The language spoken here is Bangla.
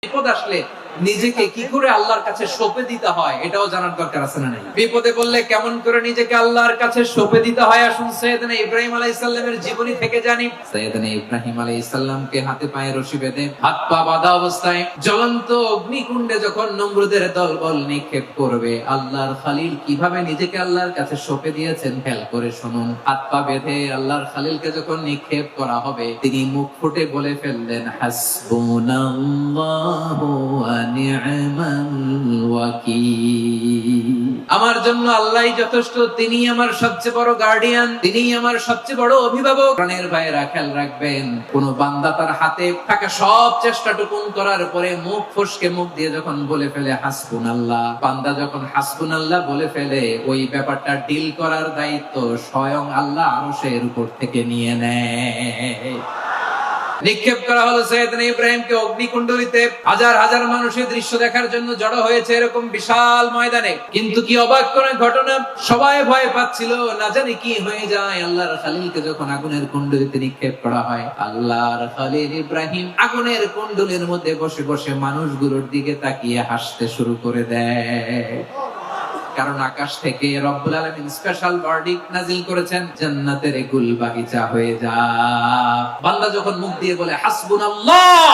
বিপদ আসলে নিজেকে কি করে আল্লাহর কাছে সঁপে দিতে হয় এটাও জানার দরকার আছে না? বিপদে বললে কেমন করে নিজেকে আল্লাহর কাছে সঁপে দিতে হয়, আসুন সাইয়েদনা ইব্রাহিম আলাইহিস সালামের জীবনী থেকে জানি। সাইয়েদনা ইব্রাহিম আলাইহিস সালামকে হাতে পায়ে রশি বেঁধে হাত পা বাঁধা অবস্থায় জ্বলন্ত অগ্নিকুণ্ডে যখন নমরুদের দলবল নিক্ষেপ করবে, আল্লাহর খলিল কিভাবে নিজেকে আল্লাহর কাছে সঁপে দিয়েছেন খেয়াল করে শুনুন। হাত পা বেঁধে আল্লাহর খলিলকে যখন নিক্ষেপ করা হবে, তিনি মুখ ফুটে বলে ফেললেন, হাসবুনাল্লাহু ওয়া নি'মাল ওয়াকিল। আমার জন্য আল্লাহই যথেষ্ট, তিনি আমার সবচেয়ে বড় গার্ডিয়ান, তিনি আমার সবচেয়ে বড় অভিভাবক। প্রাণের ভাইয়েরা খেয়াল রাখবেন, কোন বান্দা তার হাতে থাকা সব চেষ্টাটুকুন করার পরে মুখ ফসকে মুখ দিয়ে যখন বলে ফেলে হাসবুনাল্লাহ, বান্দা যখন হাসবুনাল্লাহ বলে ফেলে, ওই ব্যাপারটা ডিল করার দায়িত্ব স্বয়ং আল্লাহ আরশের উপর থেকে নিয়ে নেয়। নিক্ষেপ করা হলো সাইয়েদনা ইব্রাহিমকে অগ্নিকুণ্ডলিতে। হাজার হাজার মানুষের দৃশ্য দেখার জন্য জড়ো হয়েছে এরকম বিশাল ময়দানে। কিন্তু কি অবাক করার ঘটনা, সবাই ভয় পাচ্ছিল, না জানি কি হয়ে যায়। আল্লাহর খলিলকে যখন আগুনের কুণ্ডলিতে নিক্ষেপ করা হয়, আল্লাহর খলিল ইব্রাহিম আগুনের কুণ্ডলীর মধ্যে বসে বসে মানুষগুলোর দিকে তাকিয়ে হাসতে শুরু করে দেয়। কারণ আকাশ থেকে রব্বুল আলামিন স্পেশাল ভার্ডিক্ট নাজিল করেছেন, জান্নাতের গুল বাগিচা হয়ে যা। বান্দা যখন মুখ দিয়ে বলে হাসবুনাল্লাহ,